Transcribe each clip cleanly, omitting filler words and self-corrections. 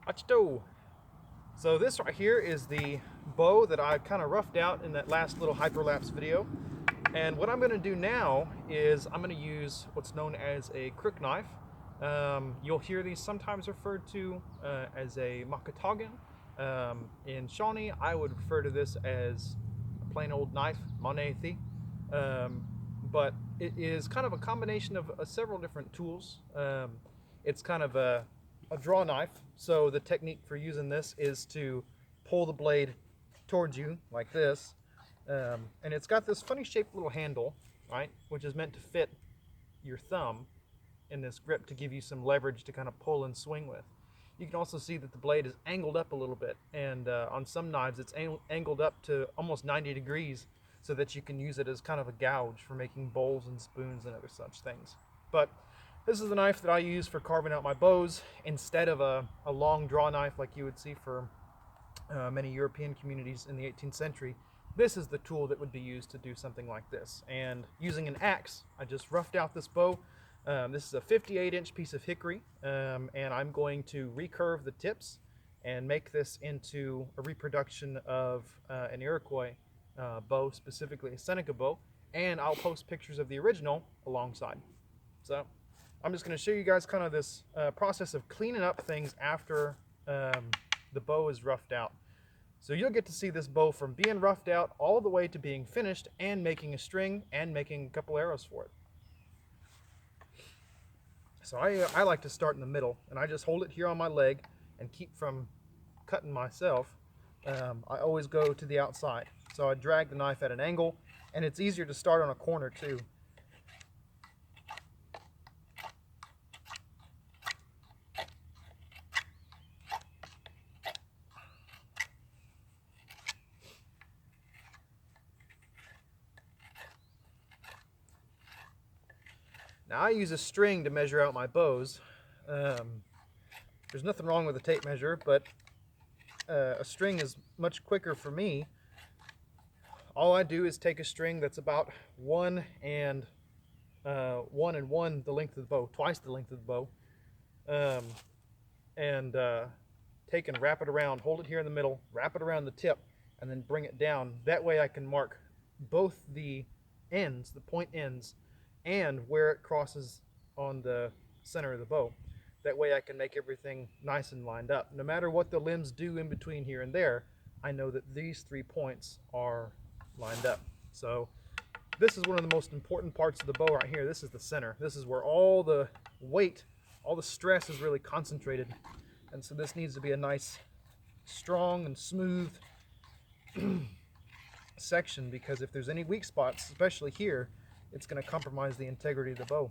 Achto. So this right here is the bow that I kind of roughed out in that last little hyperlapse video. And what I'm going to do now is I'm going to use what's known as a crook knife. You'll hear these sometimes referred to as a makatagan. In Shawnee, I would refer to this as a plain old knife, manethi. But it is kind of a combination of several different tools. It's kind of a draw knife, so the technique for using this is to pull the blade towards you like this, and it's got this funny shaped little handle, right, which is meant to fit your thumb in this grip to give you some leverage to kind of pull and swing with. You can also see that the blade is angled up a little bit, and on some knives it's angled up to almost 90 degrees so that you can use it as kind of a gouge for making bowls and spoons and other such things. But this is the knife that I use for carving out my bows instead of a long draw knife like you would see for many European communities in the 18th century. This is the tool that would be used to do something like this. And using an axe, I just roughed out this bow. This is a 58-inch piece of hickory, and I'm going to recurve the tips and make this into a reproduction of an Iroquois bow, specifically a Seneca bow, and I'll post pictures of the original alongside. So I'm just going to show you guys kind of this process of cleaning up things after the bow is roughed out. So you'll get to see this bow from being roughed out all the way to being finished and making a string and making a couple arrows for it. So I like to start in the middle, and I just hold it here on my leg and keep from cutting myself. I always go to the outside. So I drag the knife at an angle, and it's easier to start on a corner too. Now I use a string to measure out my bows. There's nothing wrong with a tape measure, but a string is much quicker for me. All I do is take a string that's about 1 and 1 the length of the bow, twice the length of the bow, and take and wrap it around, hold it here in the middle, wrap it around the tip, and then bring it down. That way I can mark both the ends, the point ends, and where it crosses on the center of the bow. That way I can make everything nice and lined up. No matter what the limbs do in between here and there, I know that these 3 points are lined up. So this is one of the most important parts of the bow right here. This is the center. This is where all the weight, all the stress is really concentrated. And so this needs to be a nice, strong and smooth section, because if there's any weak spots, especially here, it's going to compromise the integrity of the bow.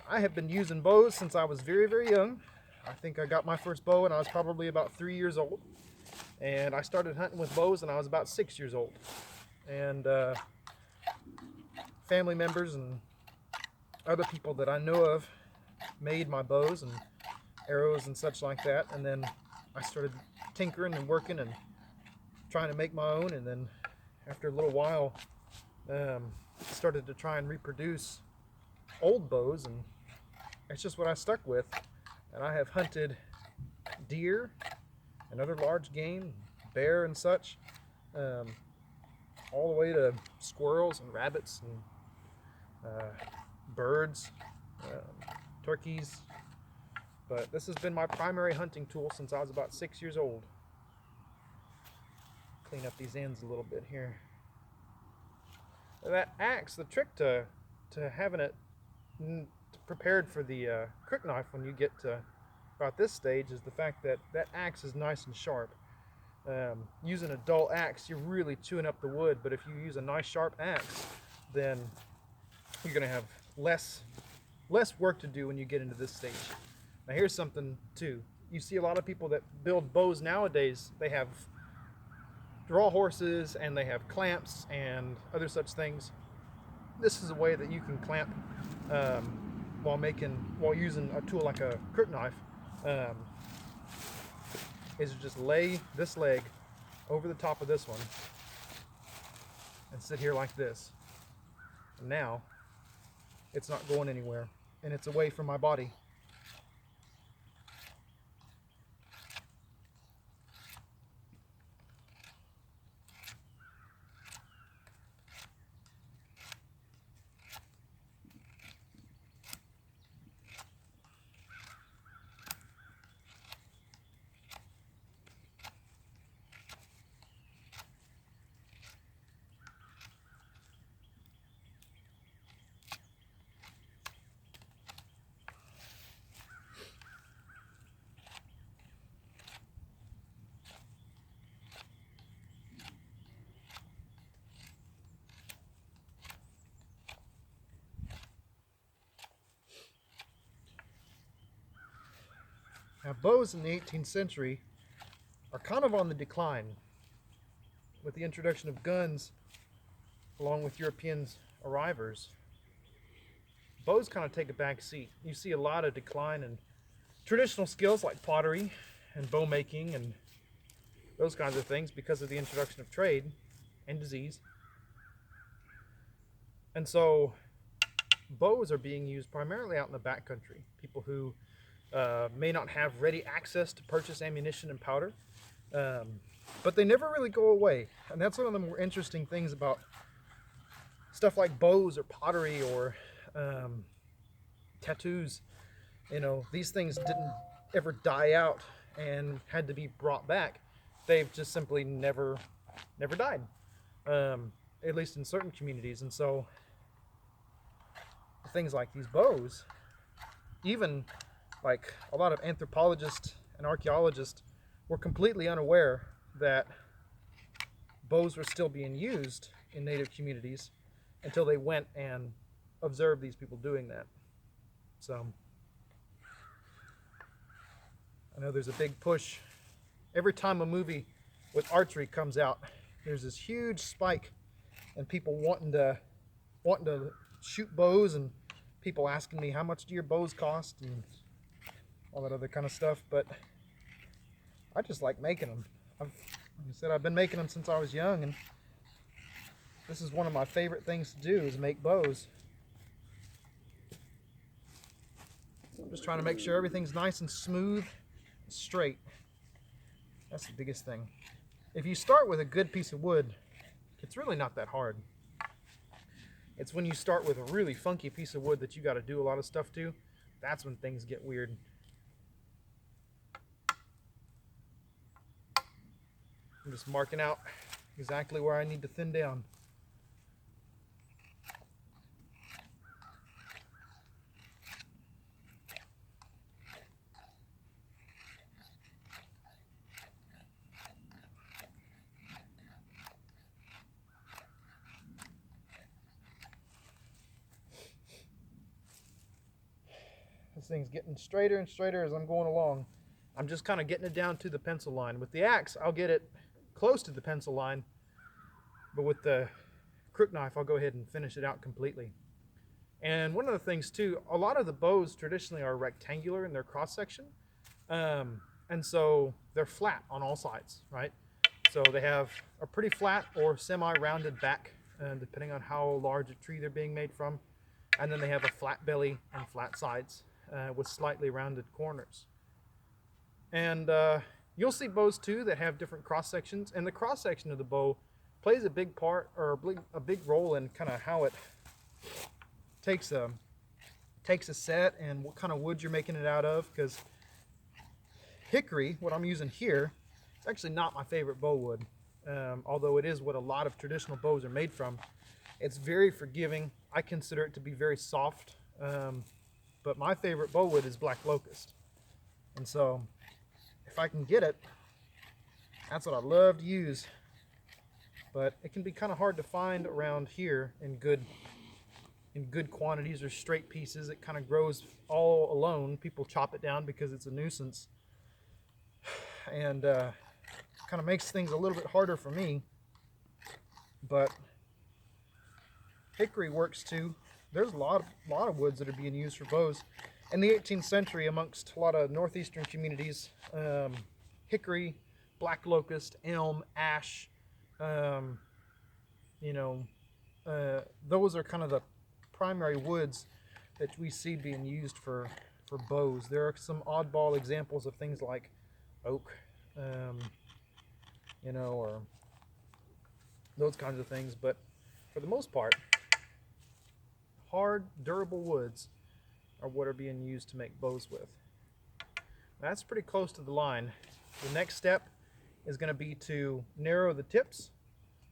I have been using bows since I was very, very young. I think I got my first bow when I was probably about 3 years old. And I started hunting with bows when I was about 6 years old. And family members and other people that I know of made my bows and arrows and such like that. And then I started tinkering and working and trying to make my own. And then after a little while, started to try and reproduce old bows, and it's just what I stuck with. And I have hunted deer and other large game, bear and such, all the way to squirrels and rabbits and birds, turkeys. But this has been my primary hunting tool since I was about 6 years old. Clean up these ends a little bit here. That axe, the trick to having it prepared for the crook knife when you get to about this stage is the fact that that axe is nice and sharp. Using a dull axe, you're really chewing up the wood, but if you use a nice sharp axe, then you're going to have less work to do when you get into this stage. Now here's something too. You see a lot of people that build bows nowadays, they have draw horses and they have clamps and other such things. This is a way that you can clamp while using a tool like a crook knife. Is just lay this leg over the top of this one and sit here like this. And now it's not going anywhere, and it's away from my body. Now, bows in the 18th century are kind of on the decline. With the introduction of guns, along with Europeans' arrivals, bows kind of take a back seat. You see a lot of decline in traditional skills like pottery and bow making and those kinds of things because of the introduction of trade and disease. And so bows are being used primarily out in the backcountry. People who may not have ready access to purchase ammunition and powder, but they never really go away. And that's one of the more interesting things about stuff like bows or pottery or tattoos. You know, these things didn't ever die out and had to be brought back. They've just simply never died, at least in certain communities. And so things like these bows, even like a lot of anthropologists and archaeologists were completely unaware that bows were still being used in native communities until they went and observed these people doing that. So I know there's a big push. Every time a movie with archery comes out, there's this huge spike and people wanting to shoot bows, and people asking me how much do your bows cost and all that other kind of stuff. But I just like making them. Like I said, I've been making them since I was young, and this is one of my favorite things to do, is make bows. So I'm just trying to make sure everything's nice and smooth and straight. That's the biggest thing. If you start with a good piece of wood, it's really not that hard. It's when you start with a really funky piece of wood that you got to do a lot of stuff to, that's when things get weird. I'm just marking out exactly where I need to thin down. This thing's getting straighter and straighter as I'm going along. I'm just kind of getting it down to the pencil line. With the axe, I'll get it close to the pencil line, but with the crook knife, I'll go ahead and finish it out completely. And one of the things too, a lot of the bows traditionally are rectangular in their cross section, and so they're flat on all sides, right? So they have a pretty flat or semi-rounded back, depending on how large a tree they're being made from, and then they have a flat belly and flat sides with slightly rounded corners. And you'll see bows too that have different cross sections, and the cross section of the bow plays a big part, or a big role in kind of how it takes a set and what kind of wood you're making it out of. Because hickory, what I'm using here, it's actually not my favorite bow wood, although it is what a lot of traditional bows are made from. It's very forgiving. I consider it to be very soft, but my favorite bow wood is black locust. And so if I can get it, that's what I love to use. But it can be kind of hard to find around here in good quantities or straight pieces. It kind of grows all alone. People chop it down because it's a nuisance, and kind of makes things a little bit harder for me. But hickory works too. There's a lot of woods that are being used for bows. In the 18th century, amongst a lot of northeastern communities, hickory, black locust, elm, ash, those are kind of the primary woods that we see being used for bows. There are some oddball examples of things like oak, or those kinds of things, but for the most part, hard, durable woods are what are being used to make bows with. That's pretty close to the line. The next step is going to be to narrow the tips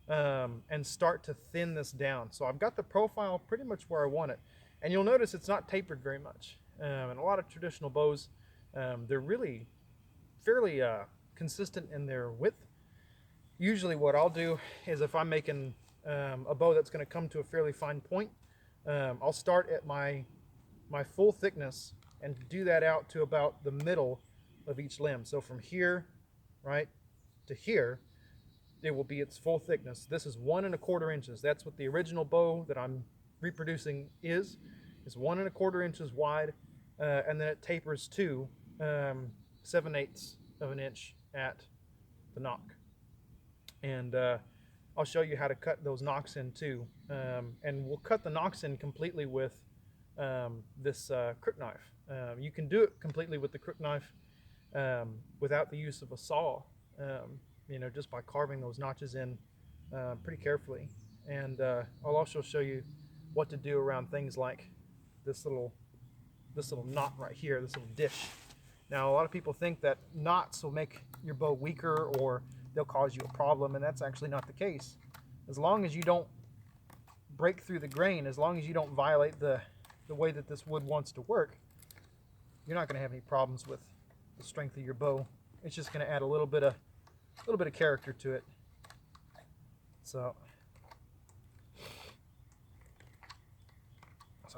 and start to thin this down. So I've got the profile pretty much where I want it. And you'll notice it's not tapered very much. And a lot of traditional bows, they're really fairly consistent in their width. Usually what I'll do is, if I'm making a bow that's going to come to a fairly fine point, I'll start at my full thickness and do that out to about the middle of each limb. So from here, right, to here, it will be its full thickness. This is 1¼ inches. That's what the original bow that I'm reproducing is 1¼ inches wide, and then it tapers to 7/8 of an inch at the nock. And I'll show you how to cut those nocks in too. And we'll cut the nocks in completely with this crook knife. You can do it completely with the crook knife without the use of a saw, you know, just by carving those notches in pretty carefully. And I'll also show you what to do around things like this little knot right here, this little dish. Now, a lot of people think that knots will make your bow weaker or they'll cause you a problem, and that's actually not the case. As long as you don't break through the grain, as long as you don't violate the way that this wood wants to work, you're not going to have any problems with the strength of your bow. It's just going to add a little bit of character to it. So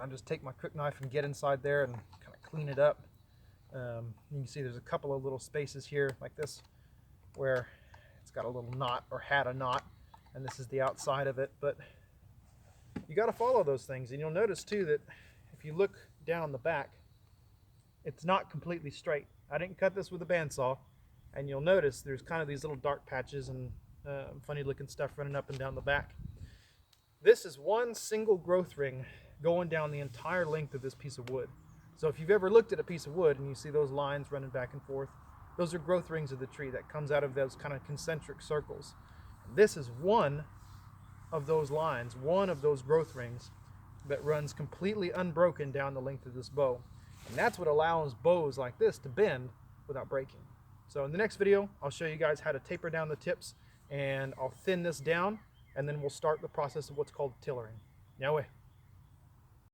I just take my crook knife and get inside there and kind of clean it up. You can see there's a couple of little spaces here like this where it's got a little knot or had a knot, and this is the outside of it. But you got to follow those things, and you'll notice too that if you look down the back, it's not completely straight. I didn't cut this with a bandsaw, and you'll notice there's kind of these little dark patches and funny looking stuff running up and down the back. This is one single growth ring going down the entire length of this piece of wood. So if you've ever looked at a piece of wood and you see those lines running back and forth, those are growth rings of the tree that comes out of those kind of concentric circles. This is one of those lines, one of those growth rings that runs completely unbroken down the length of this bow. And that's what allows bows like this to bend without breaking. So in the next video, I'll show you guys how to taper down the tips, and I'll thin this down, and then we'll start the process of what's called tillering. Now